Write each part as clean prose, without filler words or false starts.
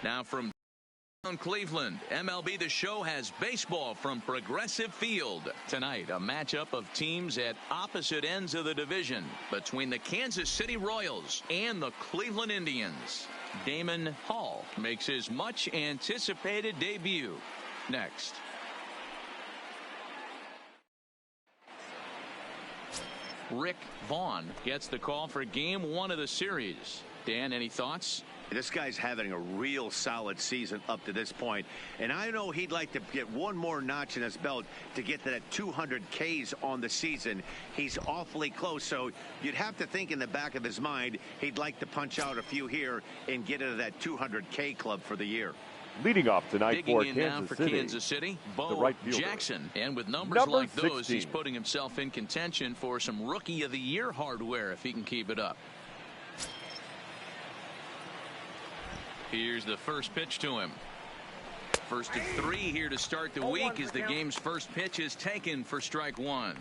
Now from Cleveland, MLB The Show has baseball from Progressive Field. Tonight, a matchup of teams at opposite ends of the division between the Kansas City Royals and the Cleveland Indians. Damon Hall makes his much-anticipated debut. Next. Rick Vaughn gets the call for Game 1 of the series. Dan, any thoughts? This guy's having a real solid season up to this point, and I know he'd like to get one more notch in his belt to get to that 200 Ks on the season. He's awfully close, so you'd have to think in the back of his mind he'd like to punch out a few here and get into that 200 K club for the year. Leading off tonight for Kansas City, Bo Jackson. And with numbers like those, he's putting himself in contention for some Rookie of the Year hardware if he can keep it up. Here's the first pitch to him. First of 3 here to start the week as the game's first pitch is taken for strike 1.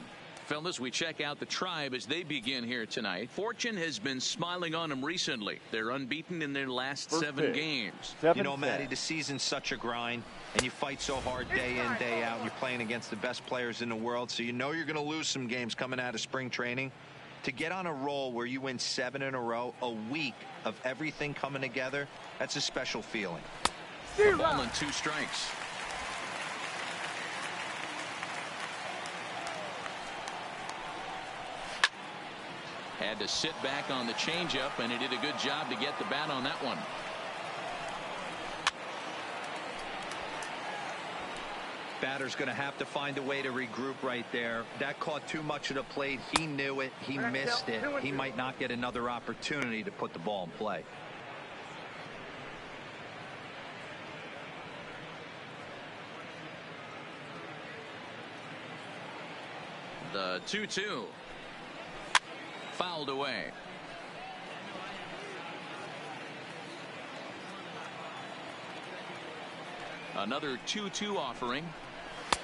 Fellas, we check out the Tribe as they begin here tonight. Fortune has been smiling on them recently. They're unbeaten in their last 7 games. You know, Matty, the season's such a grind, and you fight so hard day in, day out, and you're playing against the best players in the world, so you know you're going to lose some games coming out of spring training. To get on a roll where you win 7 in a row, a week of everything coming together, that's a special feeling. A ball and 2 strikes. Had to sit back on the changeup, and he did a good job to get the bat on that one. Batter's going to have to find a way to regroup right there. That caught too much of the plate. He knew it. He missed it. He might not get another opportunity to put the ball in play. The 2-2. Fouled away. Another 2-2 offering.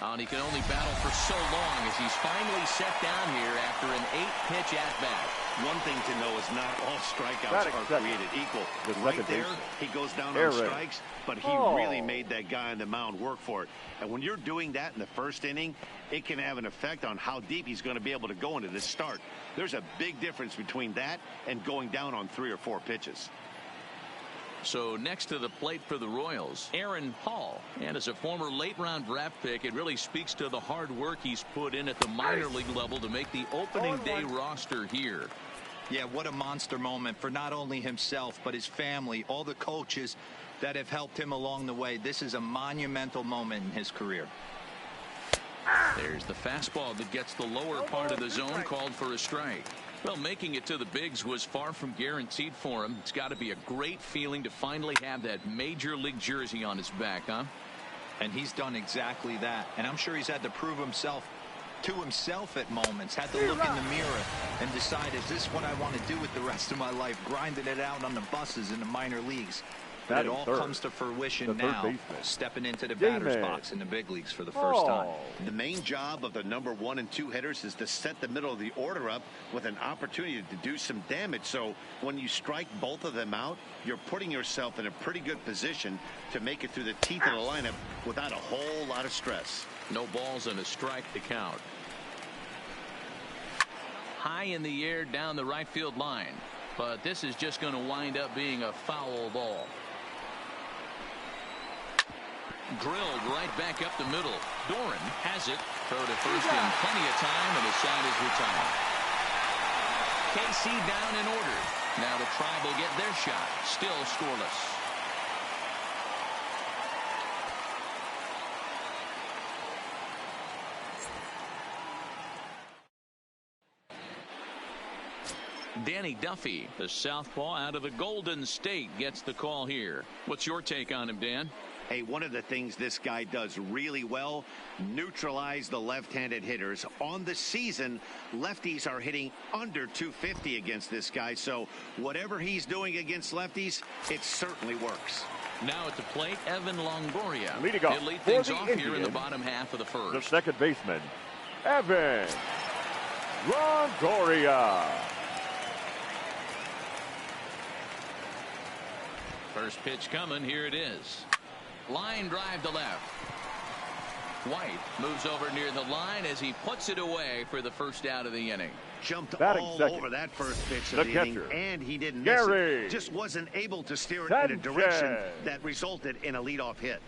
And he can only battle for so long as he's finally set down here after an 8-pitch at-bat. One thing to know is not all strikeouts are created equal. Right there, he goes down on strikes, but he really made that guy on the mound work for it. And when you're doing that in the first inning, it can have an effect on how deep he's going to be able to go into this start. There's a big difference between that and going down on 3 or 4 pitches. So next to the plate for the Royals, Aaron Hall. And as a former late-round draft pick, it really speaks to the hard work he's put in at the minor league level to make the opening day roster here. Yeah, what a monster moment for not only himself, but his family, all the coaches that have helped him along the way. This is a monumental moment in his career. There's the fastball that gets the lower part of the zone, called for a strike. Well, making it to the bigs was far from guaranteed for him. It's got to be a great feeling to finally have that major league jersey on his back, huh? And he's done exactly that. And I'm sure he's had to prove himself to himself at moments, had to look in the mirror and decide, is this what I want to do with the rest of my life, grinding it out on the buses in the minor leagues. But it all comes to fruition now, stepping into the batter's box in the big leagues for the first time. The main job of the number 1 and 2 hitters is to set the middle of the order up with an opportunity to do some damage. So when you strike both of them out, you're putting yourself in a pretty good position to make it through the teeth of the lineup without a whole lot of stress. No balls and a strike to count. High in the air down the right field line. But this is just going to wind up being a foul ball. Drilled right back up the middle. Doran has it. Throw to first in plenty of time, and the side is retired. KC down in order. Now the Tribe will get their shot. Still scoreless. Danny Duffy, the southpaw out of the Golden State, gets the call here. What's your take on him, Dan? Hey, one of the things this guy does really well, neutralize the left-handed hitters. On the season, lefties are hitting under 250 against this guy, so whatever he's doing against lefties, it certainly works. Now at the plate, Evan Longoria. Leading off He'll lead things off here in the bottom half of the first. The second baseman, Evan Longoria. First pitch coming. Here it is. Line drive to left. White moves over near the line as he puts it away for the first out of the inning. Jumped all over that first pitch of the inning, and he didn't miss it. Just wasn't able to steer it in a direction that resulted in a leadoff hit.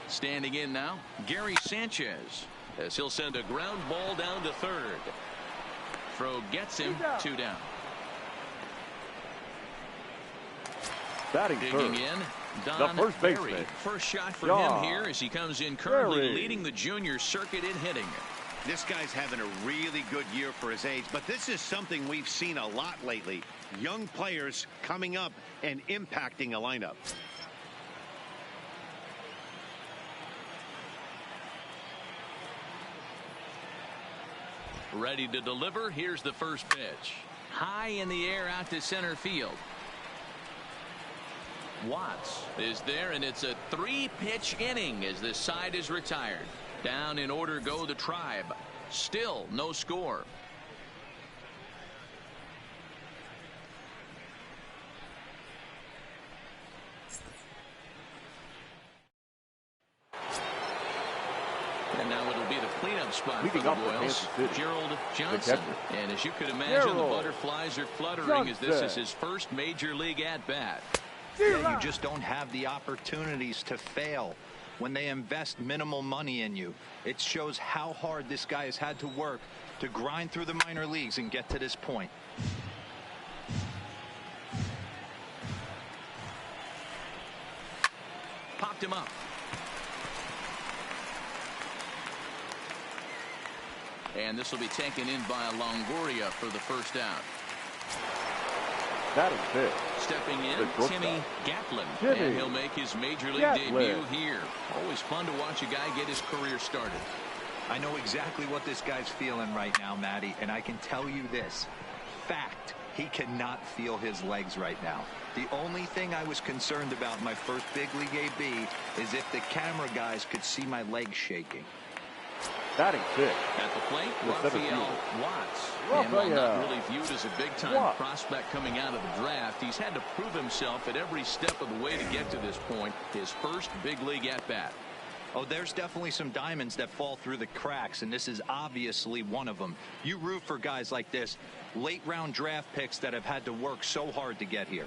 Standing in now, Gary Sanchez, as he'll send a ground ball down to third. Throw gets him, 2 down. Batting digging third. In, the Don first baseman. Berry. First shot for him here as he comes in currently leading the junior circuit in hitting. This guy's having a really good year for his age, but this is something we've seen a lot lately. Young players coming up and impacting a lineup. Ready to deliver. Here's the first pitch. High in the air out to center field. Watts is there, and it's a 3-pitch inning as this side is retired. Down in order go the Tribe. Still no score. And now it'll be the cleanup spot for the Royals. Gerald Johnson. And as you could imagine, the butterflies are fluttering as this is his first major league at-bat. Yeah, you just don't have the opportunities to fail when they invest minimal money in you. It shows how hard this guy has had to work to grind through the minor leagues and get to this point. Popped him up. And this will be taken in by Longoria for the first out. That is big. Stepping in, Timmy Gatlin. And he'll make his major league debut here. Always fun to watch a guy get his career started. I know exactly what this guy's feeling right now, Matty, and I can tell you this. Fact, he cannot feel his legs right now. The only thing I was concerned about in my first big league AB is if the camera guys could see my legs shaking. Batting fifth. At the plate, Raphael Watts. And while not really viewed as a big-time prospect coming out of the draft, he's had to prove himself at every step of the way to get to this point. His first big league at-bat. Oh, there's definitely some diamonds that fall through the cracks, and this is obviously one of them. You root for guys like this, late-round draft picks that have had to work so hard to get here.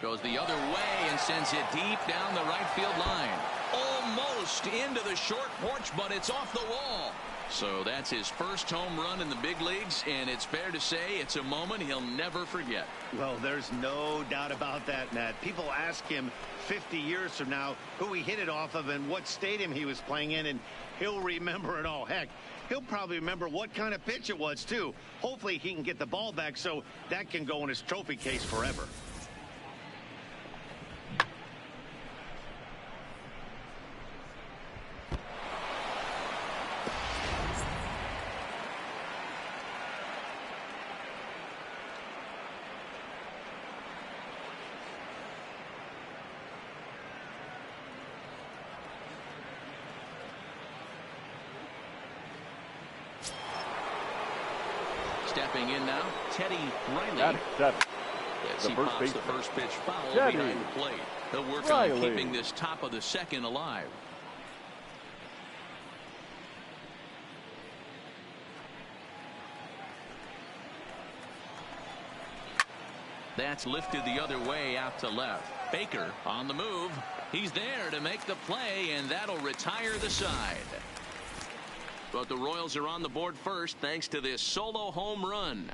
Goes the other way and sends it deep down the right field line. Almost into the short porch, but it's off the wall. So that's his first home run in the big leagues, and it's fair to say it's a moment he'll never forget. Well, there's no doubt about that, Matt. People ask him 50 years from now who he hit it off of and what stadium he was playing in, and he'll remember it all. Heck, he'll probably remember what kind of pitch it was, too. Hopefully he can get the ball back so that can go in his trophy case forever. Stepping in now, Teddy Riley. As he pops the first pitch foul behind the plate. He'll work on keeping this top of the second alive. That's lifted the other way out to left. Baker on the move. He's there to make the play, and that'll retire the side. But the Royals are on the board first thanks to this solo home run.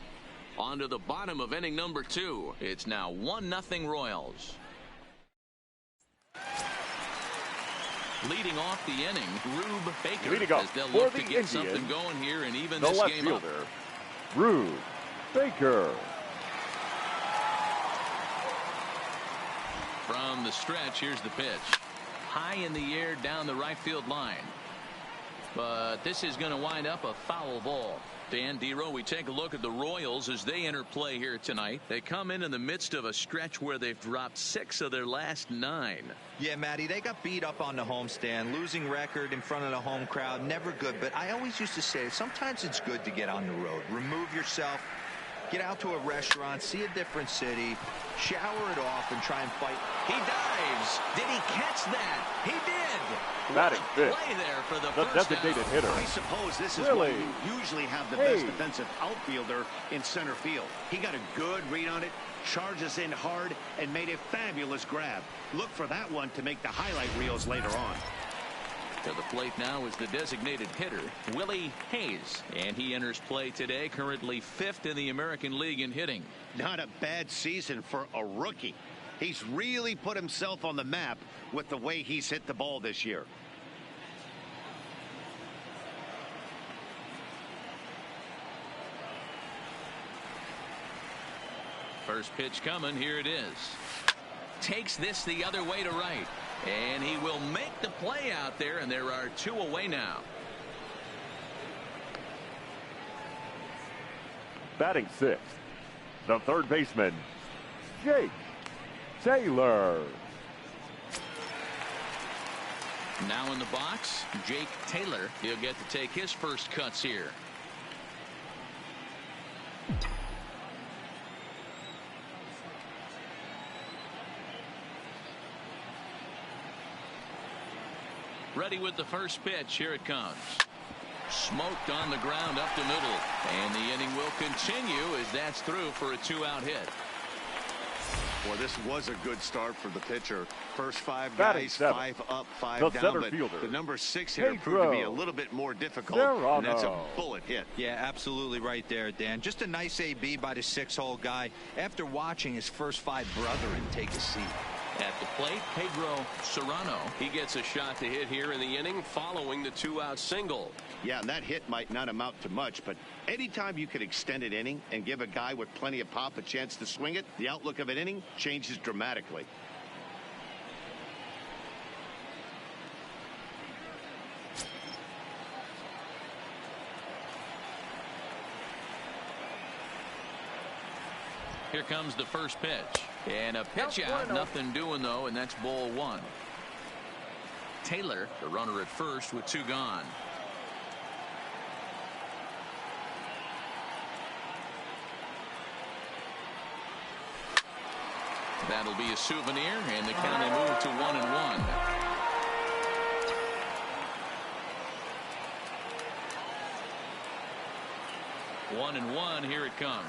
On to the bottom of inning number 2. It's now 1-0 Royals. Leading off the inning, Rube Baker, as they'll look to get something going here and even this game up. Rube Baker. From the stretch, here's the pitch. High in the air down the right field line. But this is going to wind up a foul ball. Dan Dero, we take a look at the Royals as they enter play here tonight. They come in the midst of a stretch where they've dropped 6 of their last 9. Yeah, Matty, they got beat up on the homestand. Losing record in front of the home crowd, never good. But I always used to say sometimes it's good to get on the road. Remove yourself. Get out to a restaurant, see a different city, shower it off, and try and fight. He dives. Did he catch that? He did. Batting fifth. Play there for the first designated down. hitter. I suppose this is Willie why you usually have the Hayes. best defensive outfielder in center field. He got a good read on it, charges in hard, and made a fabulous grab. Look for that one to make the highlight reels later on. To the plate now is the designated hitter, Willie Hayes. And he enters play today, currently 5th in the American League in hitting. Not a bad season for a rookie. He's really put himself on the map with the way he's hit the ball this year. First pitch coming. Here it is. Takes this the other way to right. And he will make the play out there, and there are 2 away now. Batting 6th, the third baseman, Jake Taylor. Now in the box, Jake Taylor. He'll get to take his first cuts here. Ready with the first pitch. Here it comes. Smoked on the ground up the middle. And the inning will continue as that's through for a 2-out hit. Well, this was a good start for the pitcher. First 5 Batting guys, 7th, 5 up, 5 the down. center But fielder, the number 6 here proved to be a little bit more difficult. Serrano. And that's a bullet hit. Yeah, absolutely right there, Dan. Just a nice AB by the 6-hole guy after watching his first 5 brethren take a seat. At the plate, Pedro Serrano. He gets a shot to hit here in the inning following the 2-out single. Yeah, and that hit might not amount to much, but anytime you can extend an inning and give a guy with plenty of pop a chance to swing it, the outlook of an inning changes dramatically. Here comes the first pitch. And a pitch out. Nothing doing, though, and that's ball 1. Taylor, the runner at first with 2 gone. That'll be a souvenir, and the count will move to 1-1. One and one. Here it comes.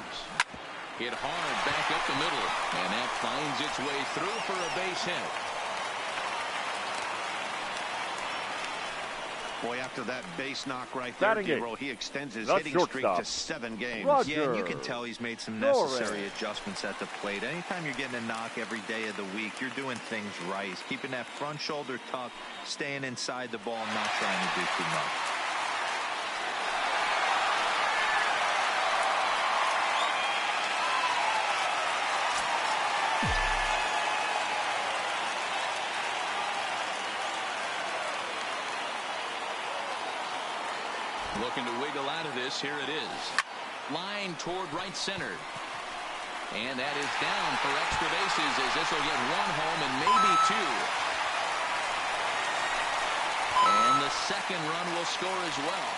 Hit hard back up the middle, and that finds its way through for a base hit. Boy, after that base knock right there, D-Roll, he extends his hitting streak to 7 games. Yeah, and you can tell he's made some necessary adjustments at the plate. Anytime you're getting a knock every day of the week, you're doing things right. He's keeping that front shoulder tucked, staying inside the ball, not trying to do too much. Looking to wiggle out of this. Here it is. Line toward right center. And that is down for extra bases as this will get 1 home and maybe 2. And the second run will score as well.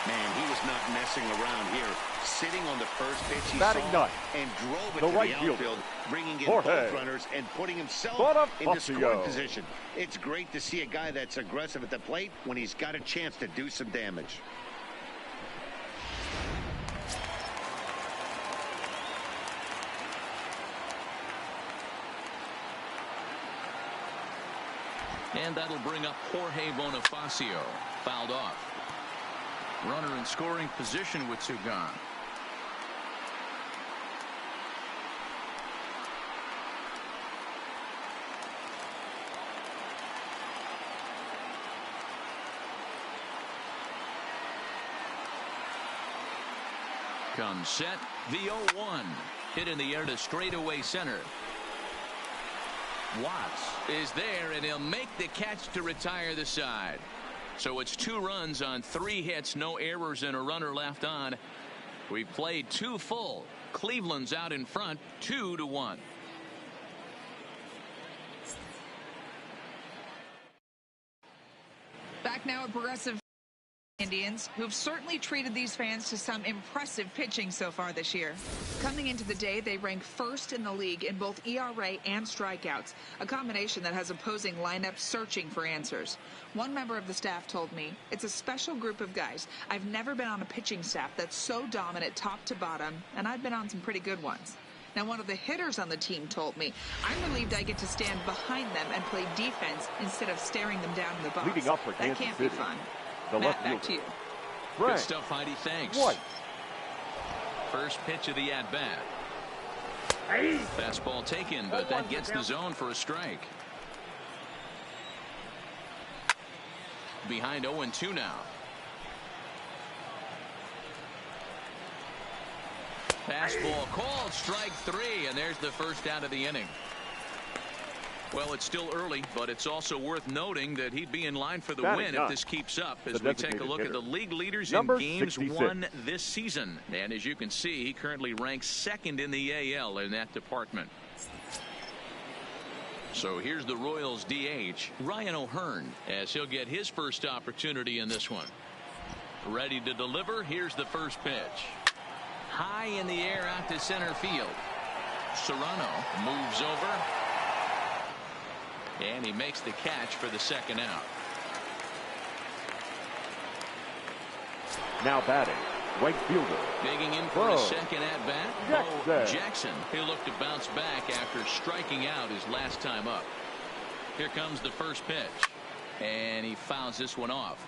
Man, he was not messing around here. Sitting on the first pitch he Batting saw 9. and drove it The to right the outfield, bringing in both runners and putting himself into scoring position. It's great to see a guy that's aggressive at the plate when he's got a chance to do some damage. And that'll bring up Jorge Bonifacio. Fouled off. Runner in scoring position with 2 gone. Comes set. The 0-1. Hit in the air to straightaway center. Watts is there, and he'll make the catch to retire the side. So it's 2 runs on 3 hits, no errors, and a runner left on. We played 2 full. Cleveland's out in front, 2-1. Back now at Progressive Indians, who've certainly treated these fans to some impressive pitching so far this year. Coming into the day, they rank first in the league in both ERA and strikeouts, a combination that has opposing lineups searching for answers. One member of the staff told me, "It's a special group of guys. I've never been on a pitching staff that's so dominant top to bottom, and I've been on some pretty good ones." Now, one of the hitters on the team told me, "I'm relieved I get to stand behind them and play defense instead of staring them down in the box." Leading up for that Kansas can't City, be fun. the Matt, left back to fielder. you. Good stuff, Heidi. Thanks. White. First pitch of the at-bat. Fastball taken, but that gets the zone for a strike. Behind 0-2 now. Fastball called, strike 3, and there's the first out of the inning. Well, it's still early, but it's also worth noting that he'd be in line for the win if this keeps up as we take a look at the league leaders in games won this season. And as you can see, he currently ranks 2nd in the AL in that department. So here's the Royals DH, Ryan O'Hearn, as he'll get his first opportunity in this one. Ready to deliver. Here's the first pitch. High in the air out to center field. Serrano moves over. And he makes the catch for the second out. Now batting, right fielder. Digging in for a second at bat, Bo Jackson. He'll look to bounce back after striking out his last time up. Here comes the first pitch. And he fouls this one off.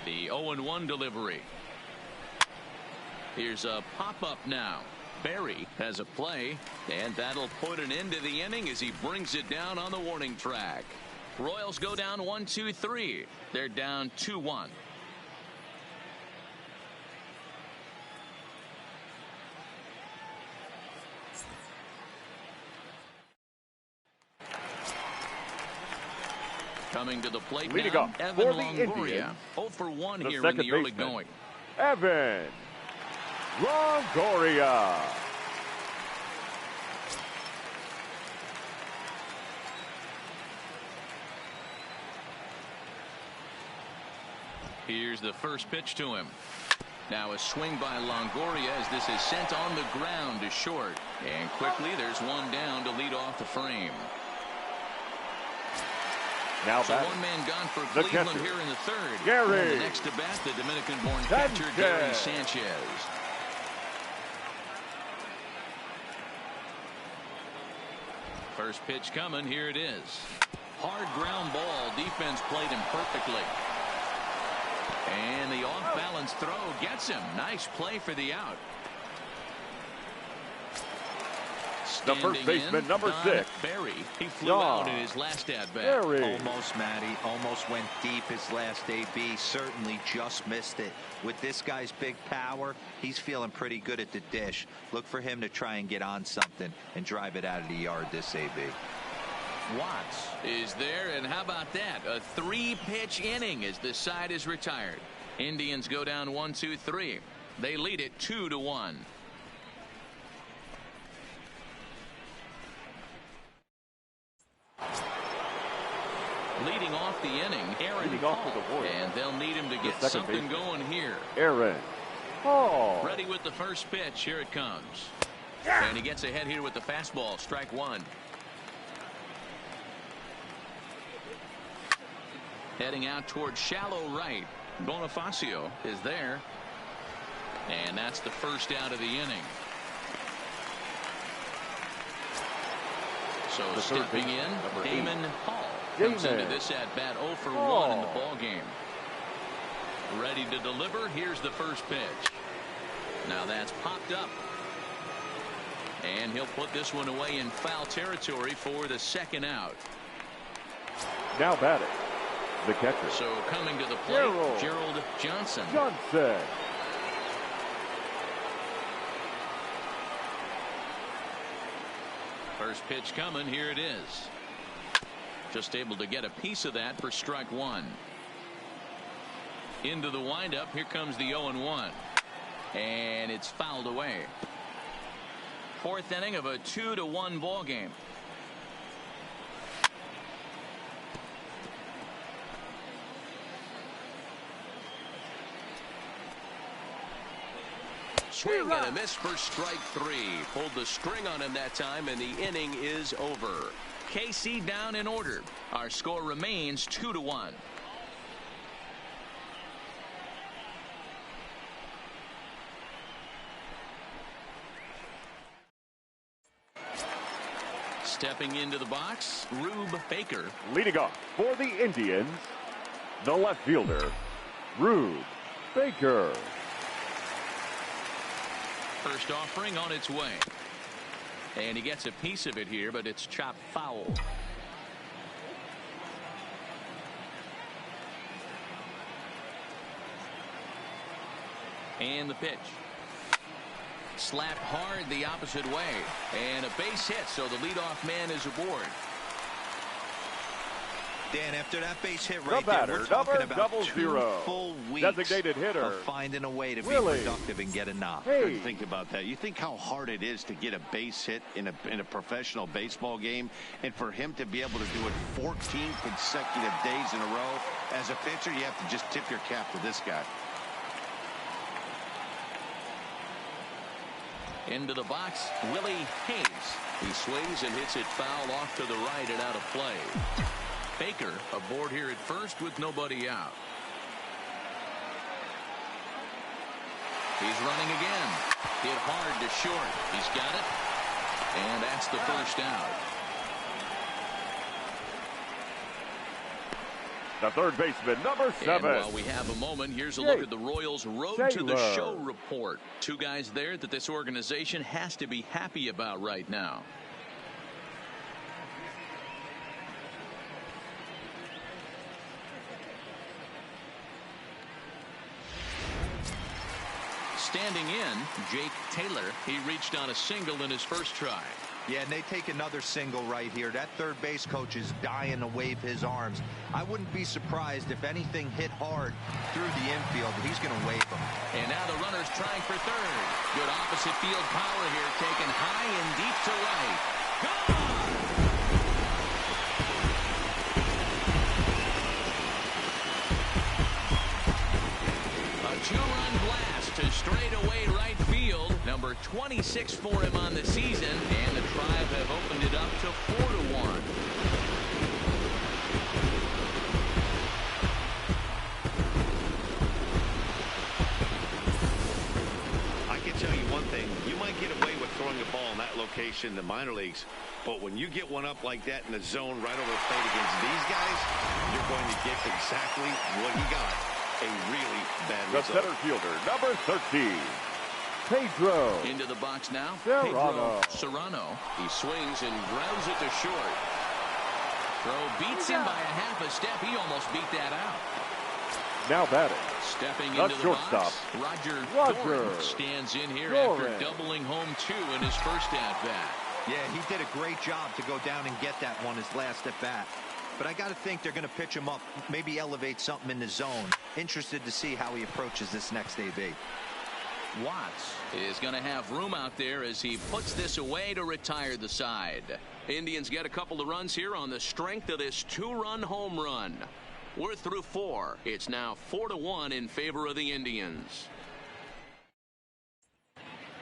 The 0-1 delivery. Here's a pop-up now. Berry has a play, and that'll put an end to the inning as he brings it down on the warning track. Royals go down 1-2-3. They're down 2-1. Coming to the plate leading now, up Evan for the Longoria. Indians, 0 for 1 the here in the early baseman, going. Evan Longoria. Here's the first pitch to him. Now a swing by Longoria as this is sent on the ground to short. And quickly there's one down to lead off the frame. Now so one man gone for Cleveland here in the third. Gary. And the next to bat, the Dominican-born catcher, Gary Sanchez. First pitch coming. Here it is. Hard ground ball. Defense played him perfectly. And the off-balance throw gets him. Nice play for the out. The first baseman, number 6. Berry. He flew out in his last at-bat. Almost, Matty. Almost went deep his last AB. Certainly just missed it. With this guy's big power, he's feeling pretty good at the dish. Look for him to try and get on something and drive it out of the yard this AB. Watts is there, and how about that? A 3-pitch inning as this side is retired. Indians go down 1-2-3. They lead it 2-1. Leading off the inning, Aaron Paul, and they'll need him to get something going here. Aaron Paul. Ready with the first pitch. Here it comes. And he gets ahead here with the fastball. Strike 1. Heading out towards shallow right. Bonifacio is there. And that's the first out of the inning. So stepping in, Damon Hall comes into this at-bat 0 for 1 in the ball game. Ready to deliver. Here's the first pitch. Now that's popped up. And he'll put this one away in foul territory for the second out. Now batting, the catcher. So coming to the plate, Gerald Johnson. First pitch coming. Here it is. Just able to get a piece of that for strike one. Into the windup. Here comes the 0-1. And it's fouled away. Fourth inning of a 2-1 ball game. Swing and a miss for strike three. Pulled the string on him that time, and the inning is over. KC down in order. Our score remains 2-1. Stepping into the box, Rube Baker. Leading off for the Indians, the left fielder, Rube Baker. First offering on its way. And he gets a piece of it here, but it's chopped foul. And the pitch. Slapped hard the opposite way. And a base hit, so the leadoff man is aboard. Dan, after that base hit right there, we're talking about 2 full weeks designated hitter of finding a way to be Willie productive and get a knock. Hayes. Think about that. You think how hard it is to get a base hit in a professional baseball game, and for him to be able to do it 14 consecutive days in a row. As a pitcher, you have to just tip your cap to this guy. Into the box, Willie Hayes. He swings and hits it foul off to the right and out of play. Baker aboard here at first with nobody out. He's running again. Hit hard to short. He's got it. And that's the first out. The third baseman, number 7. And while we have a moment, here's a look at the Royals' road to the show report. Two guys there that this organization has to be happy about right now. Standing in, Jake Taylor. He reached on a single in his first try. Yeah, and they take another single right here. That third base coach is dying to wave his arms. I wouldn't be surprised if anything hit hard through the infield. He's going to wave them. And now the runner's trying for third. Good opposite field power here, taken high and deep to right. Gone! A two-run blast to straightaway right field. Number 26 for him on the season, and the Tribe have opened it up to 4-1. I can tell you one thing. You might get away with throwing a ball in that location in the minor leagues, but when you get one up like that in the zone right over the plate against these guys, you're going to get exactly what he got. A really bad result. The center fielder, number 13. Pedro. Into the box now. Serrano. Serrano. He swings and grounds it to short. Throw beats him by a half a step. He almost beat that out. Now batting. Stepping the into the shortstop. box. Roger Doran stands in here after doubling home 2 in his first at-bat. Yeah, he did a great job to go down and get that one his last at-bat. But I got to think they're going to pitch him up, maybe elevate something in the zone. Interested to see how he approaches this next AB. Watts is going to have room out there as he puts this away to retire the side. Indians get a couple of runs here on the strength of this 2-run home run. We're through 4. It's now 4-1 in favor of the Indians.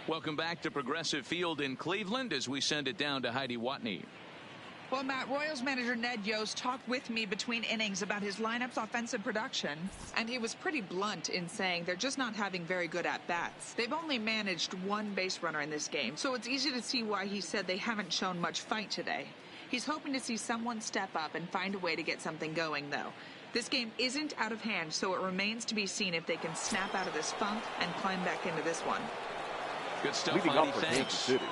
Welcome back to Progressive Field in Cleveland as we send it down to Heidi Watney. Well, Matt, Royals manager Ned Yost talked with me between innings about his lineup's offensive production, and he was pretty blunt in saying they're just not having very good at-bats. They've only managed one base runner in this game, so it's easy to see why he said they haven't shown much fight today. He's hoping to see someone step up and find a way to get something going, though. This game isn't out of hand, so it remains to be seen if they can snap out of this funk and climb back into this one. Good stuff, Leading Heidi. off for Thanks. Kansas City,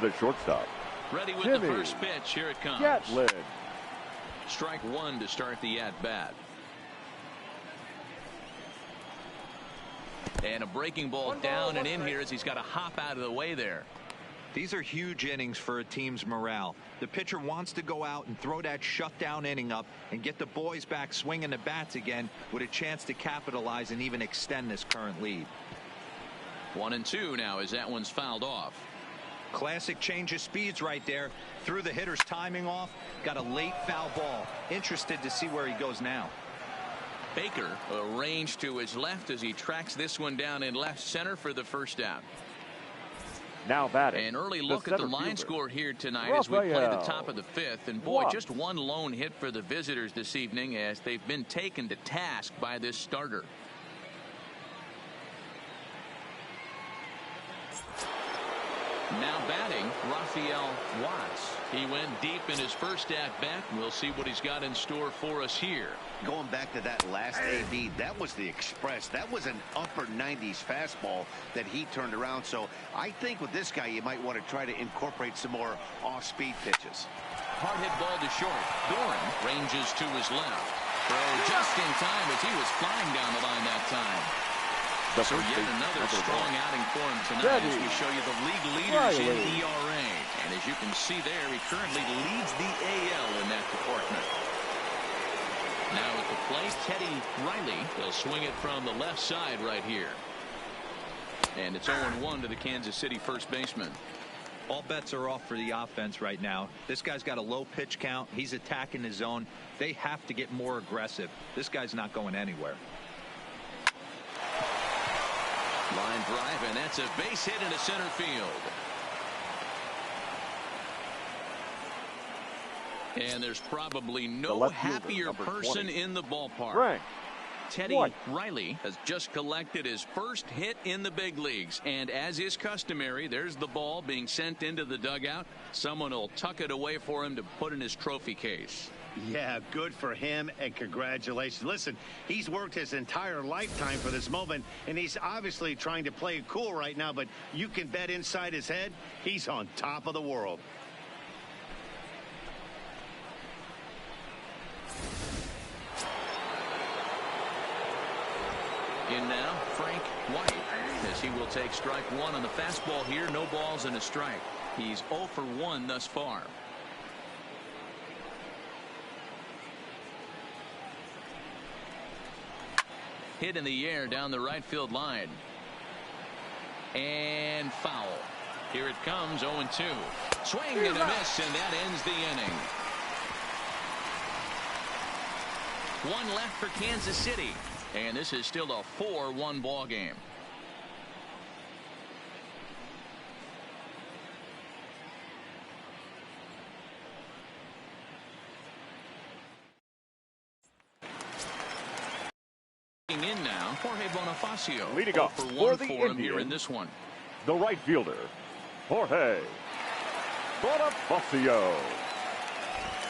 the shortstop. Ready with Jimmy the first pitch. Here it comes. Gatlin. Strike one to start the at-bat. And a breaking ball down and in here as he's got to hop out of the way there. These are huge innings for a team's morale. The pitcher wants to go out and throw that shutdown inning up and get the boys back swinging the bats again with a chance to capitalize and even extend this current lead. 1-2 now as that one's fouled off. Classic change of speeds right there. Threw the hitter's timing off. Got a late foul ball. Interested to see where he goes now. Baker arranged to his left as he tracks this one down in left center for the first out. Now batting. An early look at the line score here tonight as we play the top of the fifth. And boy, just one lone hit for the visitors this evening as they've been taken to task by this starter. Now batting, Rafael Watts. He went deep in his first at-bat. We'll see what he's got in store for us here. Going back to that last AB, that was the express. That was an upper 90s fastball that he turned around. So I think with this guy, you might want to try to incorporate some more off-speed pitches. Hard hit ball to short. Doran ranges to his left. Throw just in time as he was flying down the line that time. So yet another strong outing for him tonight as we show you the league leaders in ERA. And as you can see there, he currently leads the AL in that department. Now at the plate, Teddy Riley. He'll swing it from the left side right here. And it's 0-1 to the Kansas City first baseman. All bets are off for the offense right now. This guy's got a low pitch count. He's attacking the zone. They have to get more aggressive. This guy's not going anywhere. Line drive, and that's a base hit into center field. And there's probably no happier person in the ballpark. Right. Teddy Riley has just collected his first hit in the big leagues. And as is customary, there's the ball being sent into the dugout. Someone will tuck it away for him to put in his trophy case. Yeah, good for him, and congratulations. Listen, he's worked his entire lifetime for this moment, and he's obviously trying to play it cool right now, but you can bet inside his head, he's on top of the world. In now, Frank White, as he will take strike one on the fastball here. No balls and a strike. He's 0 for 1 thus far. Hit in the air down the right field line. And foul. Here it comes, 0-2. Swing and a miss, and that ends the inning. One left for Kansas City. And this is still a 4-1 ball game. In now, Jorge Bonifacio. Leading off for the Indians here in this one. The right fielder, Jorge Bonifacio.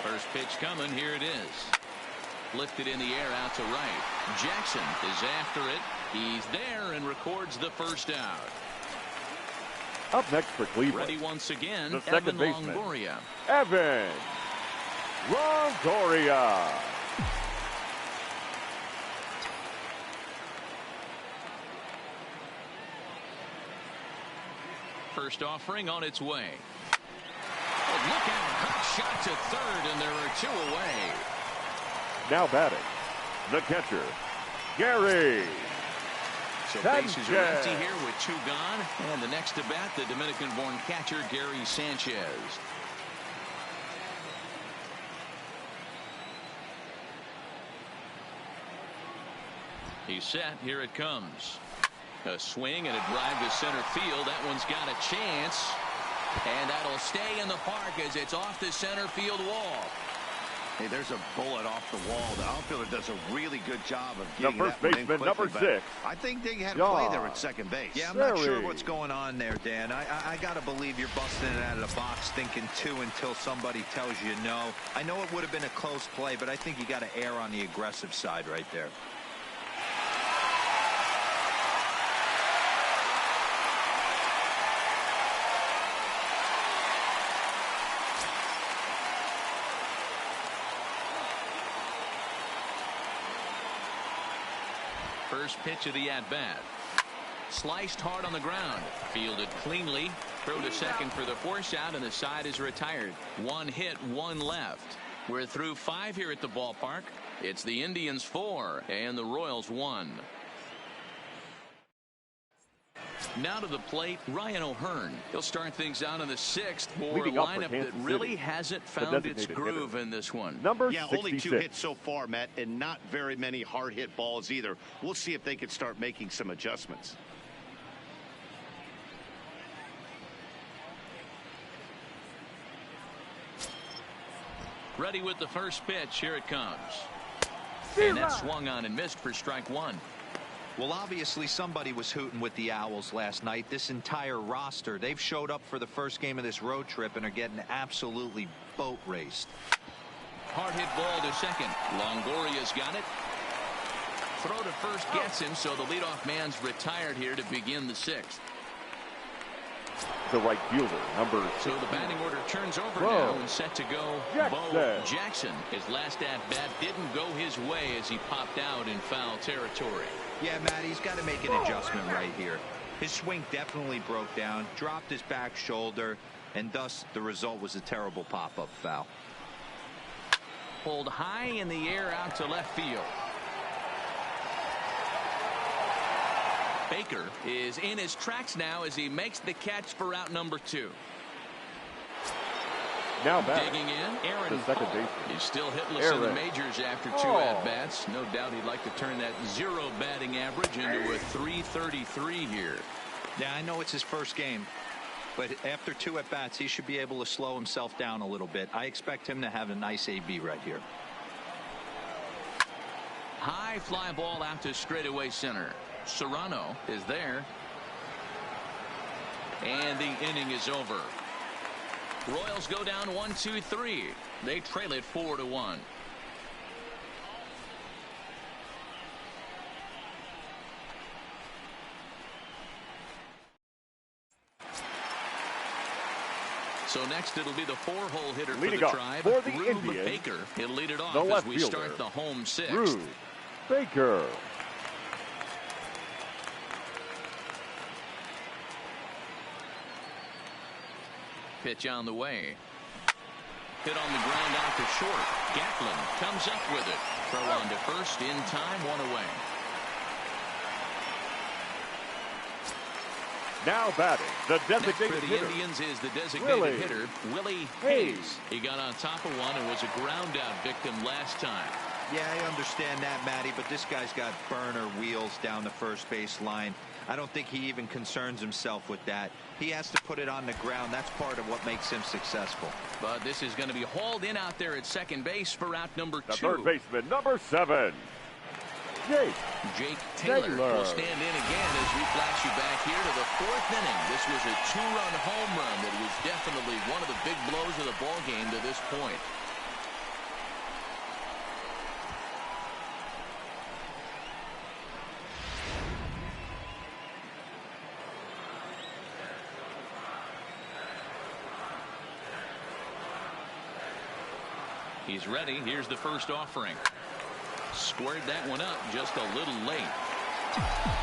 First pitch coming. Here it is. Lifted in the air out to right. Jackson is after it. He's there and records the first out. Up next for Cleveland. Ready once again, the second Evan baseman, Longoria. Evan Longoria. First offering on its way. Oh, look out. Hot shot to third, and there are two away. Now batting, the catcher, Gary So Sanchez. bases are empty here with two gone. And the next to bat, the Dominican-born catcher, Gary Sanchez. He's set. Here it comes. A swing and a drive to center field. That one's got a chance. And that'll stay in the park as it's off the center field wall. Hey, there's a bullet off the wall. The outfielder does a really good job of getting the first that one in baseman, quickly, number 6. I think they had a play there at second base. Yeah, I'm not sure what's going on there, Dan. I got to believe you're busting it out of the box thinking 2 until somebody tells you no. I know it would have been a close play, but I think you got to err on the aggressive side right there. First pitch of the at-bat. Sliced hard on the ground. Fielded cleanly. Throw to second for the force out, and the side is retired. One hit, one left. We're through 5 here at the ballpark. It's the Indians 4 and the Royals 1. Now to the plate, Ryan O'Hearn. He'll start things out in the 6th for a lineup that really hasn't found its groove in this one. Number 66. Only 2 hits so far, Matt, and not very many hard hit balls either. We'll see if they can start making some adjustments. Ready with the first pitch. Here it comes. And that swung on and missed for strike 1. Well, obviously somebody was hooting with the Owls last night. This entire roster, they've showed up for the first game of this road trip and are getting absolutely boat raced. Hard hit ball to second. Longoria's got it. Throw to first gets him, so the leadoff man's retired here to begin the 6th. The right fielder, number 6. So the batting order turns over now and set to go. Bo Jackson. His last at-bat didn't go his way as he popped out in foul territory. Yeah, Matt, he's got to make an adjustment right here. His swing definitely broke down, dropped his back shoulder, and thus the result was a terrible pop-up foul. Pulled high in the air out to left field. Baker is in his tracks now as he makes the catch for out number 2. Now back. Digging in, Aaron. The second baseman. He's still hitless in the majors after 2 at-bats. No doubt he'd like to turn that 0 batting average into a .333 here. Yeah, I know it's his first game, but after 2 at-bats, he should be able to slow himself down a little bit. I expect him to have a nice AB right here. High fly ball out to straightaway center. Serrano is there. And the inning is over. Royals go down 1-2-3. They trail it 4-1. So next it'll be the 4-hole hitter for the Tribe. For the Rube Indians, Baker. He'll lead it off as we start the home 6th. Rube Baker. Pitch on the way. Hit on the ground out to short. Gatlin comes up with it. Throw on to first in time, 1 away. Now batting, the designated for the hitter. Indians is the designated hitter, Willie Hayes. He got on top of one and was a ground out victim last time. Yeah, I understand that, Matty, but this guy's got burner wheels down the first base line. I don't think he even concerns himself with that. He has to put it on the ground. That's part of what makes him successful. But this is going to be hauled in out there at second base for out number 2. The third baseman, number 7. Jake Taylor will stand in again as we flash you back here to the 4th inning. This was a 2-run home run that was definitely one of the big blows of the ball game to this point. He's ready. Here's the first offering. Squared that one up just a little late.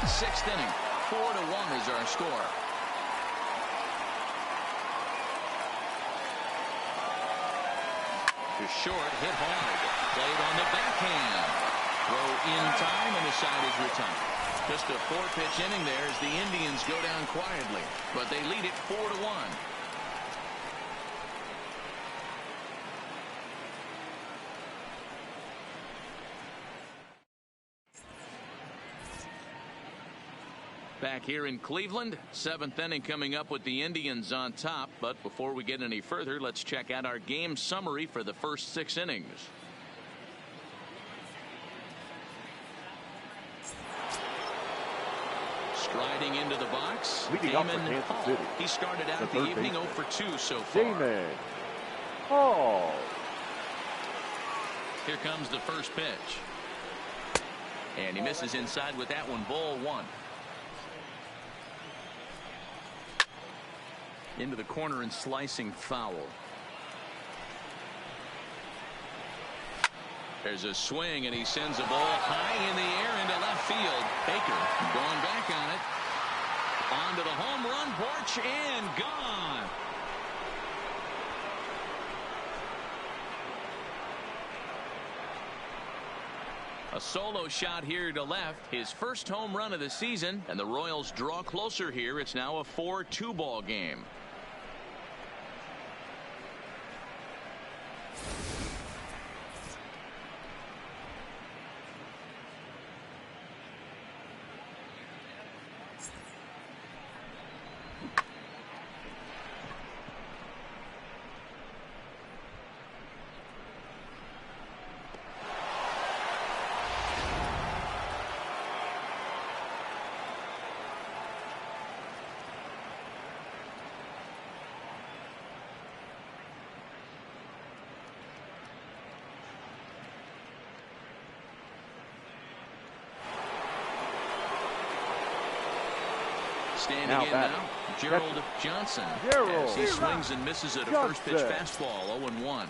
6th inning. 4-1 is our score. To short, hit hard. Played on the backhand. Throw in time, and the side is retired. Just a 4-pitch inning there as the Indians go down quietly. But they lead it 4-1. Back here in Cleveland, 7th inning coming up with the Indians on top. But before we get any further, let's check out our game summary for the first 6 innings. Striding into the box, Damon Hall. He started out the evening 0 for 2 so far. Damon Hall. Here comes the first pitch. And he misses inside with that one, ball 1. Into the corner and slicing foul. There's a swing and he sends a ball high in the air into left field. Baker going back on it. Onto the home run porch and gone. A solo shot here to left, his first home run of the season, and the Royals draw closer here. It's now a 4-2 ball game. Standing in now, Gerald Johnson. As he swings and misses at a first pitch fastball, 0-1.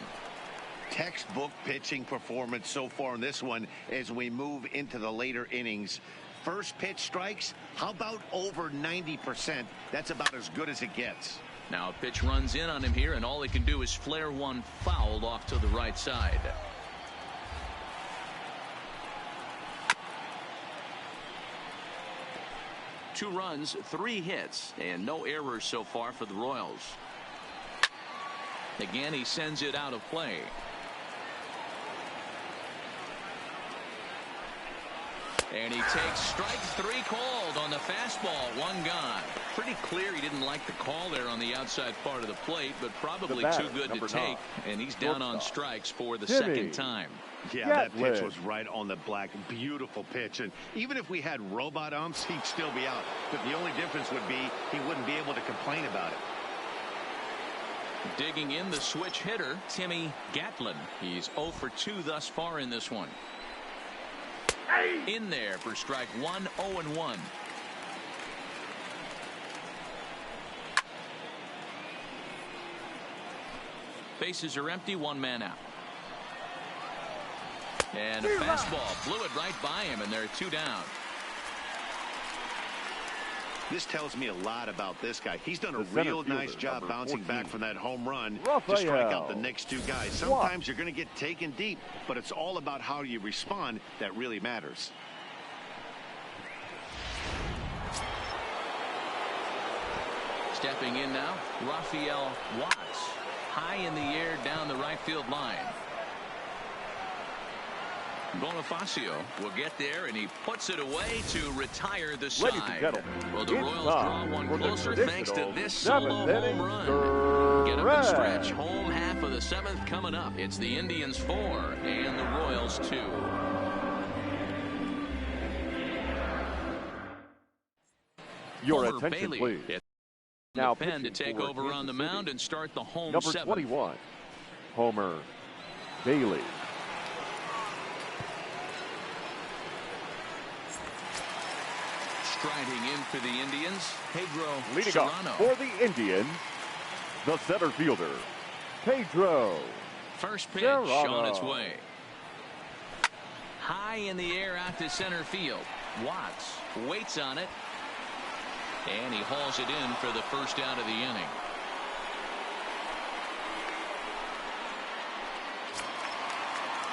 Textbook pitching performance so far in this one as we move into the later innings. First pitch strikes, how about over 90%? That's about as good as it gets. Now a pitch runs in on him here, and all he can do is flare one foul off to the right side. Two runs, 3 hits, and no errors so far for the Royals. Again, he sends it out of play. And he takes strike 3 called on the fastball. 1 gone. Pretty clear he didn't like the call there on the outside part of the plate, but probably too good to take. And he's down on strikes for the second time. Yeah, that pitch was right on the black. Beautiful pitch. And even if we had robot umps, he'd still be out. But the only difference would be he wouldn't be able to complain about it. Digging in the switch hitter, Timmy Gatlin. He's 0 for 2 thus far in this one. In there for strike 1, 0-1. Bases are empty, 1 man out. And a fastball blew it right by him, and there are 2 down. This tells me a lot about this guy. He's done a real nice job bouncing back from that home run to strike out the next 2 guys. Sometimes you're going to get taken deep, but it's all about how you respond that really matters. Stepping in now, Rafael Watts. High in the air down the right field line. Bonifacio will get there, and he puts it away to retire the side. Well, the Royals draw one closer thanks to this solo home run. Get up and stretch. Home half of the 7th coming up. It's the Indians 4 and the Royals 2. Your Homer attention, Bailey please. Now pen to take over on the mound and start the home number 7. 21, Homer Bailey. Striding in for the Indians, Pedro Leading Serrano. up for the Indians, the center fielder, Pedro First pitch Serrano. on its way. High in the air out to center field. Watts waits on it. And he hauls it in for the first out of the inning.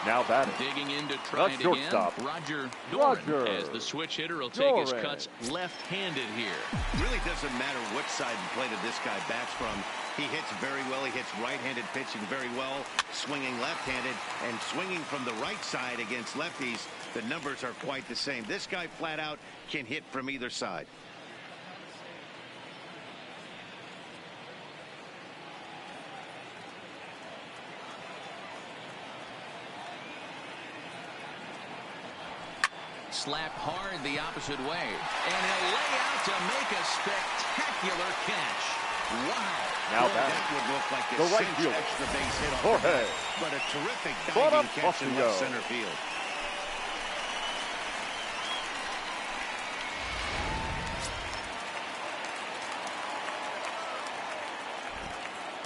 Now batting. Digging in to try it again. Roger Doran, as the switch hitter will take his cuts left-handed here. Really doesn't matter what side of the plate this guy bats from. He hits very well. He hits right-handed pitching very well, swinging left-handed, and swinging from the right side against lefties. The numbers are quite the same. This guy flat out can hit from either side. Slapped hard the opposite way. And he'll lay out to make a spectacular catch. Wow. Now that would look like a right cinch extra base hit off the bat, but a terrific diving catch in left center field.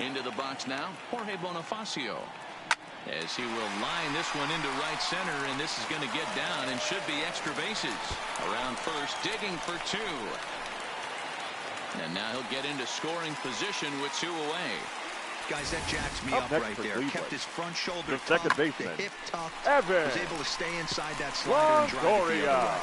Into the box now, Jorge Bonifacio. As he will line this one into right center, and this is going to get down and should be extra bases. Around first, digging for 2. And now he'll get into scoring position with 2 away. Guys, that jacks me up right there. Cleveland. Kept his front shoulder The second tucked, baseman, the hip tucked, Evan was able to stay inside that slider and drive it the other way.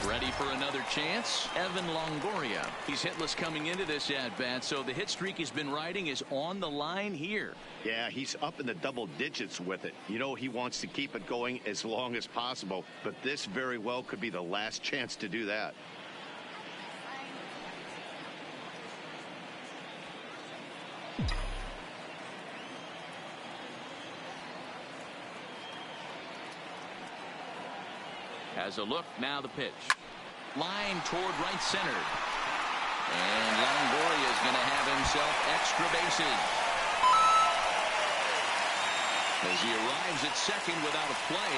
Ready for another chance? Evan Longoria. He's hitless coming into this at-bat, so the hit streak he's been riding is on the line here. Yeah, he's up in the double digits with it. You know, he wants to keep it going as long as possible, but this very well could be the last chance to do that. As a look, now the pitch. Line toward right center. And Longoria is going to have himself extra bases. As he arrives at second without a play,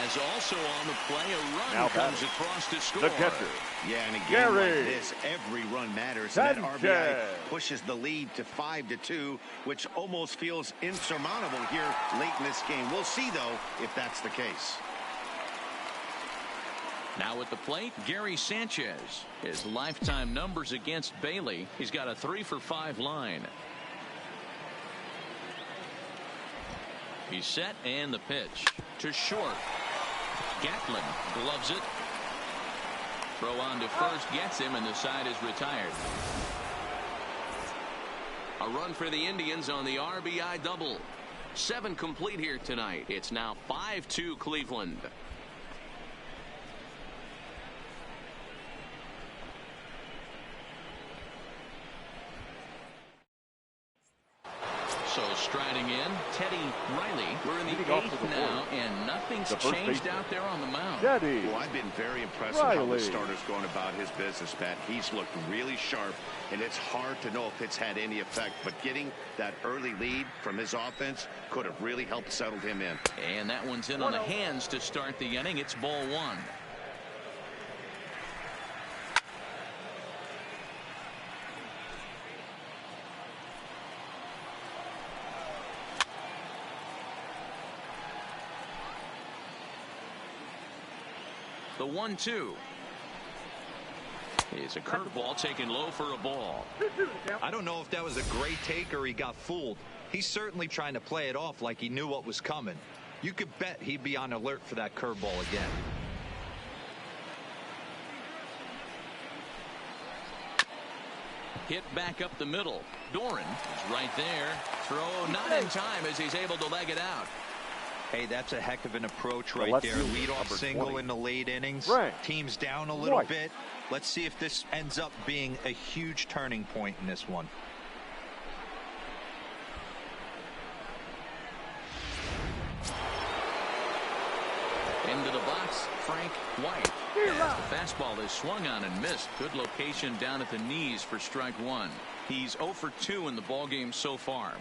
as also on the play, a run now comes across to score. The catcher. Yeah, in a game like this, every run matters. Sanchez. That RBI pushes the lead to 5-2, which almost feels insurmountable here late in this game. We'll see, though, if that's the case. Now at the plate, Gary Sanchez. His lifetime numbers against Bailey. He's got a 3-for-5 line. He's set, and the pitch to short. Gatlin gloves it. Throw on to first gets him, and the side is retired. A run for the Indians on the RBI double. 7 complete here tonight. It's now 5-2 Cleveland. So striding in, Teddy Riley. We're in the 8th now, and nothing's changed out there on the mound. Well, I've been very impressed with how the starter's going about his business, Pat. He's looked really sharp, and it's hard to know if it's had any effect. But getting that early lead from his offense could have really helped settle him in. And that one's in on the hands to start the inning. It's ball 1. The 1-2 is a curveball taken low for a ball. I don't know if that was a great take or he got fooled. He's certainly trying to play it off like he knew what was coming. You could bet he'd be on alert for that curveball again. Hit back up the middle. Doran is right there. Throw not in time as he's able to leg it out. Hey, that's a heck of an approach right there. Lead-off single 20. In the late innings. Team's down a little bit. Let's see if this ends up being a huge turning point in this one. Into the box, Frank White. As the fastball is swung on and missed. Good location down at the knees for strike 1. He's 0 for 2 in the ballgame so far.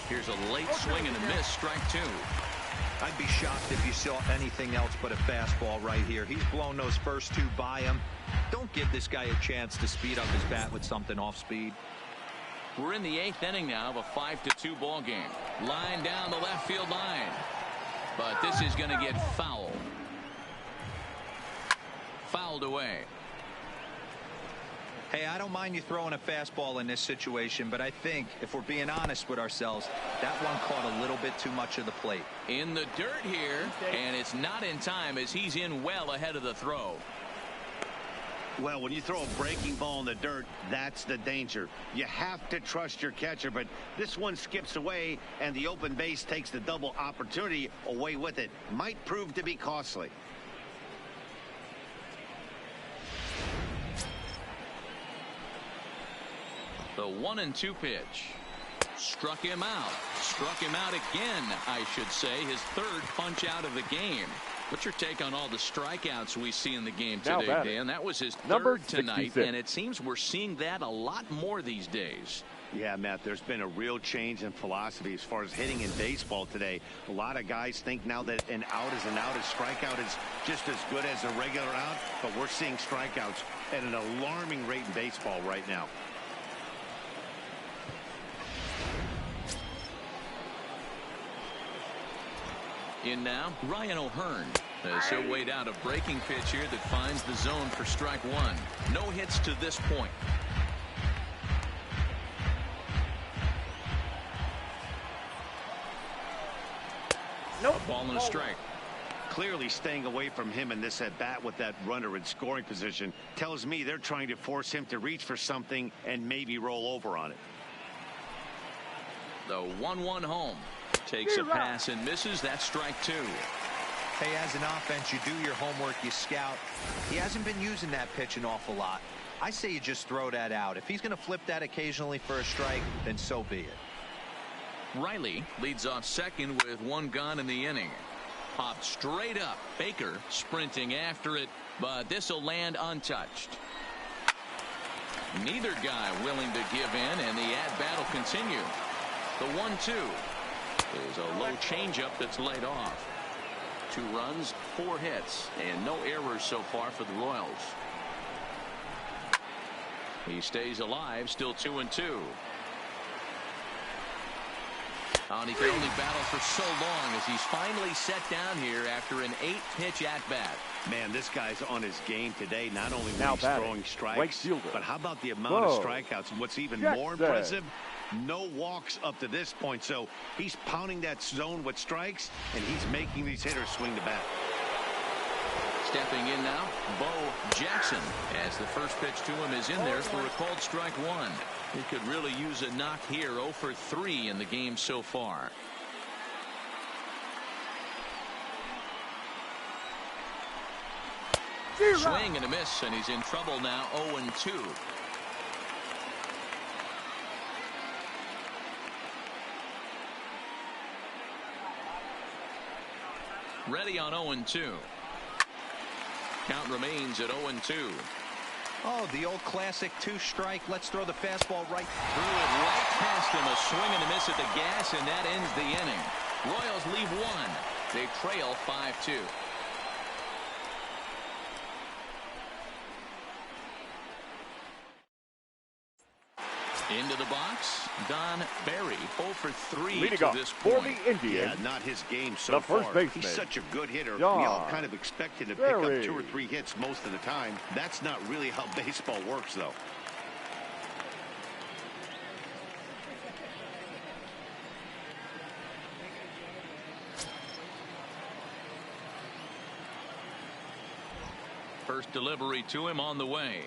Here's a late swing and a miss, strike 2. I'd be shocked if you saw anything else but a fastball right here. He's blown those first 2 by him. Don't give this guy a chance to speed up his bat with something off speed. We're in the 8th inning now of a 5-2 ball game. Line down the left field line. But this is going to get fouled. Fouled away. Hey, I don't mind you throwing a fastball in this situation, but I think if we're being honest with ourselves, that one caught a little bit too much of the plate. In the dirt here, and it's not in time as he's in well ahead of the throw. Well, when you throw a breaking ball in the dirt, that's the danger. You have to trust your catcher, but this one skips away, and the open base takes the double opportunity away with it. Might prove to be costly. The 1-2 pitch. Struck him out. Struck him out again, I should say. His 3rd punch out of the game. What's your take on all the strikeouts we see in the game today, Dan? That was his 3rd tonight, and it seems we're seeing that a lot more these days. Yeah, Matt, there's been a real change in philosophy as far as hitting in baseball today. A lot of guys think now that an out is an out, a strikeout is just as good as a regular out, but we're seeing strikeouts at an alarming rate in baseball right now. In now, Ryan O'Hearn. As he'll wait out a breaking pitch here that finds the zone for strike one. No hits to this point. Nope. A ball and a strike. Clearly staying away from him in this at-bat with that runner in scoring position tells me they're trying to force him to reach for something and maybe roll over on it. The 1-1 home. Takes a pass and misses. That's strike two. Hey, as an offense, you do your homework, you scout. He hasn't been using that pitch an awful lot. I say you just throw that out. If he's going to flip that occasionally for a strike, then so be it. Riley leads off second with one gone in the inning. Popped straight up. Baker sprinting after it, but this will land untouched. Neither guy willing to give in, and the at-bat will continue. The 1-2 is a low changeup that's laid off. 2 runs, 4 hits, and no errors so far for the Royals. He stays alive, still 2-2. And he can only battle for so long as he's finally set down here after an 8-pitch at-bat. Man, this guy's on his game today. Not only Now when he's throwing strikes, but how about the amount of strikeouts? And what's even more impressive, no walks up to this point. So he's pounding that zone with strikes, and he's making these hitters swing the bat. Stepping in now, Bo Jackson, as the first pitch to him is in there for a called strike one. He could really use a knock here. 0 for 3 in the game so far. Swing and a miss, and he's in trouble now. 0-2. Ready on 0-2. Count remains at 0-2. Oh, the old classic 2-strike. Let's throw the fastball right through it, right past him. A swing and a miss at the gas, and that ends the inning. Royals leave one. They trail 5-2. Into the box, Don Barry, 0 for 3 leading to off this for point. the Indians. Yeah, not his game so far. He's such a good hitter. We all kind of expect him to pick up 2 or 3 hits most of the time. That's not really how baseball works, though. First delivery to him on the way.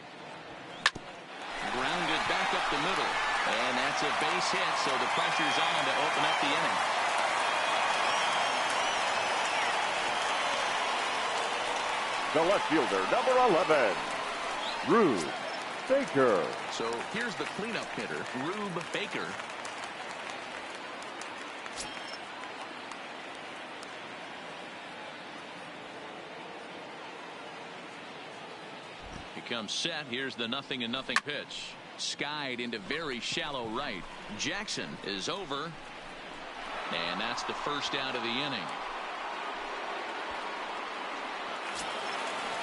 Grounded back up the middle. And that's a base hit, so the pressure's on to open up the inning. The left fielder, number 11, Rube Baker. So here's the cleanup hitter, Rube Baker. Comes set. Here's the 0-0 pitch. Skied into very shallow right. Jackson is over. And that's the first out of the inning.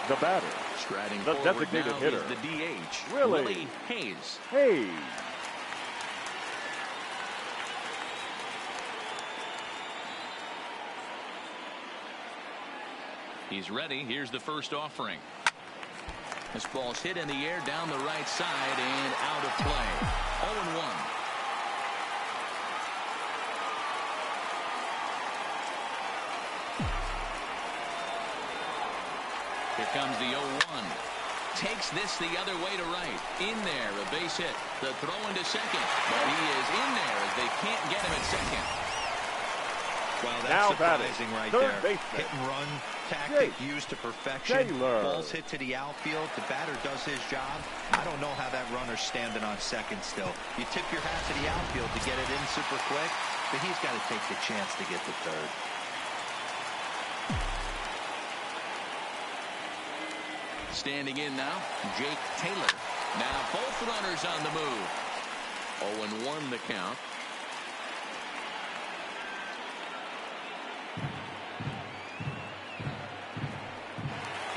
The batter. Striding the forward designated now hitter. is the DH. Willie Hayes. Hayes. He's ready. Here's the first offering. This ball's hit in the air down the right side and out of play. 0-1. Here comes the 0-1. Takes this the other way to right. In there, a base hit. The throw into second. But he is in there as they can't get him at second. Well, that's surprising right there. Baseman. Hit and run tactic used to perfection. Taylor. Balls hit to the outfield. The batter does his job. I don't know how that runner's standing on second still. You tip your hat to the outfield to get it in super quick, but he's got to take the chance to get to third. Standing in now, Jake Taylor. Now both runners on the move. 0-1 the count.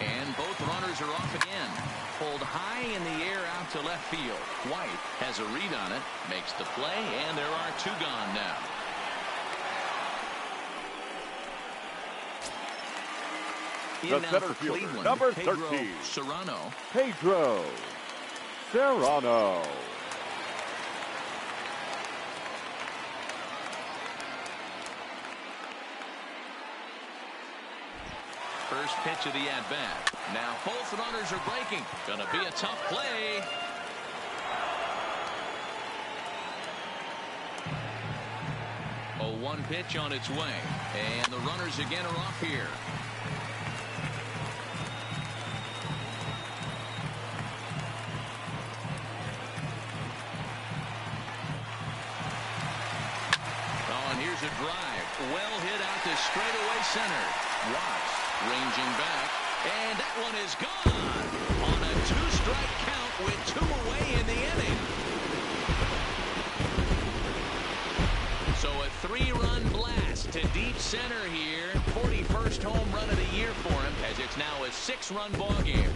And both runners are off again. Pulled high in the air out to left field. White has a read on it, makes the play, and there are 2 gone now. The In now center for fielder, Cleveland, number Pedro 13. Serrano. Pedro Serrano. First pitch of the at-bat. Now both runners are breaking. Gonna be a tough play. Oh, one pitch on its way. And the runners again are off here. Oh, and here's a drive. Well hit out to straightaway center. Watts ranging back. And that one is gone on a two-strike count with 2 away in the inning. So a 3-run blast to deep center here. 41st home run of the year for him, as it's now a 6-run ball game.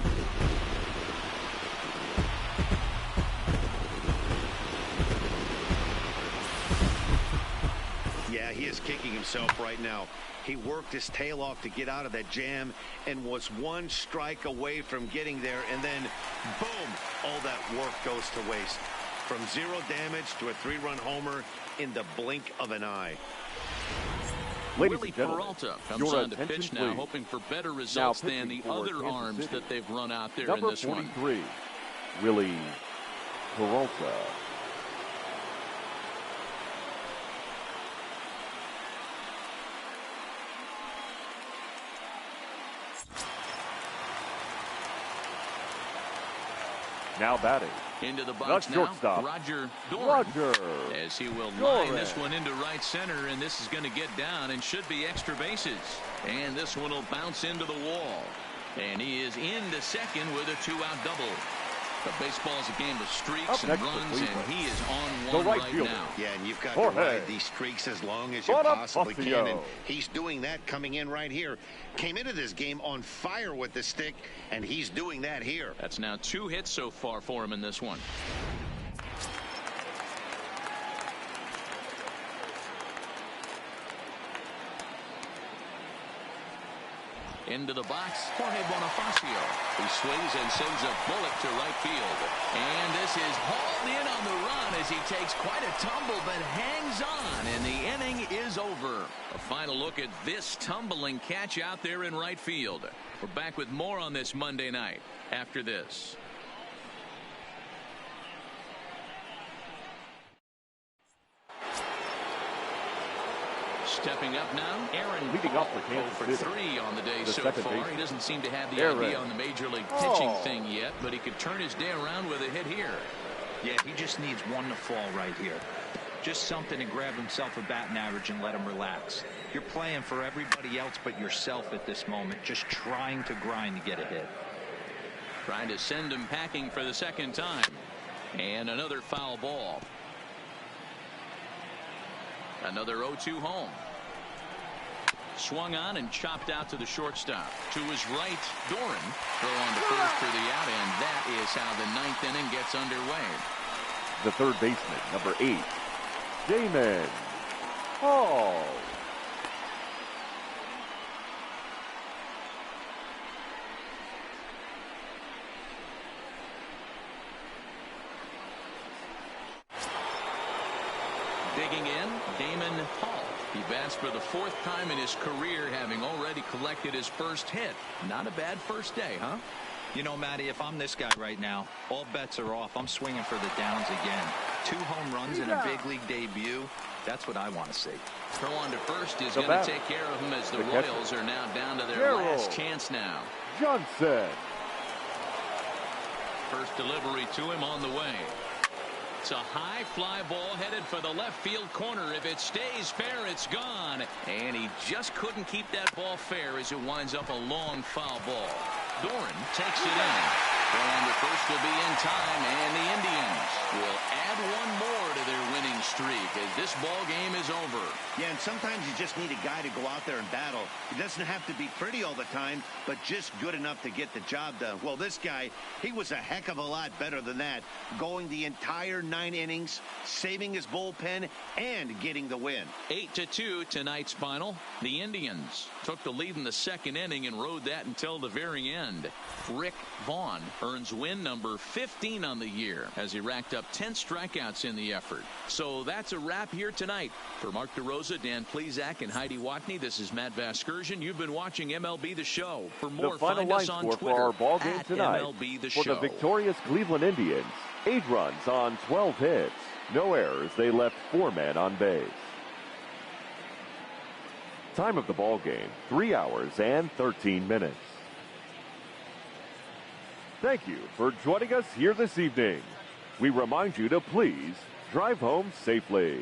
Yeah, he is kicking himself right now. He worked his tail off to get out of that jam and was 1 strike away from getting there, and then boom, all that work goes to waste. From 0 damage to a 3-run homer in the blink of an eye. Willie Peralta comes on to pitch now, hoping for better results than the other arms that they've run out there in this one. Number 43, Willie Peralta. Now batting. Into the box now, Roger Doran, as he will line this one into right center, and this is going to get down and should be extra bases. And this one will bounce into the wall. And he is into second with a 2-out double. But baseball's a game of streaks and runs, and he is on one right now. Yeah, and you've got to ride these streaks as long as you possibly can, and he's doing that coming in right here. Came into this game on fire with the stick, and he's doing that here. That's now 2 hits so far for him in this one. Into the box, Jorge Bonifacio. He swings and sends a bullet to right field. And this is hauled in on the run as he takes quite a tumble, but hangs on, and the inning is over. A final look at this tumbling catch out there in right field. We're back with more on this Monday night after this. Stepping up now, Aaron leading off for Kansas City. 3 on the day so far. He doesn't seem to have the idea on the major league pitching thing yet, but he could turn his day around with a hit here. Yeah, he just needs one to fall right here. Just something to grab himself a batting average and let him relax. You're playing for everybody else but yourself at this moment, just trying to grind to get a hit. Trying to send him packing for the second time. And another foul ball. Another 0-2 home. Swung on and chopped out to the shortstop. To his right, Doran. Throw on to first for the out, and that is how the 9th inning gets underway. The third baseman, number 8, Damon Hall. Digging in, Damon Hall. He bats for the 4th time in his career, having already collected his first hit. Not a bad first day, huh? You know, Matty, if I'm this guy right now, all bets are off. I'm swinging for the downs again. 2 home runs in a big league debut. That's what I want to see. Throw on to first is going to take care of him as the Royals are now down to their last chance now. Johnson. First delivery to him on the way. It's a high fly ball headed for the left field corner. If it stays fair, it's gone. And he just couldn't keep that ball fair as it winds up a long foul ball. Doran takes it in. Throw on to first will be in time, and the Indians will add 1 more to their winning streak as this ball game is over. Yeah, and sometimes you just need a guy to go out there and battle. He doesn't have to be pretty all the time, but just good enough to get the job done. Well, this guy, he was a heck of a lot better than that, going the entire 9 innings, saving his bullpen, and getting the win. 8-2 tonight's final. The Indians took the lead in the second inning and rode that until the very end. Rick Vaughn earns win number 15 on the year as he racked up 10 strikeouts in the effort. So that's a wrap here tonight. For Mark DeRosa, Dan Plesac, and Heidi Watney, this is Matt Vasgersian. You've been watching MLB The Show. For more, find us on Twitter for our ball game tonight. MLB The For Show. the victorious Cleveland Indians, 8 runs on 12 hits. No errors. They left 4 men on base. Time of the ball game, 3 hours and 13 minutes. Thank you for joining us here this evening. We remind you to please drive home safely.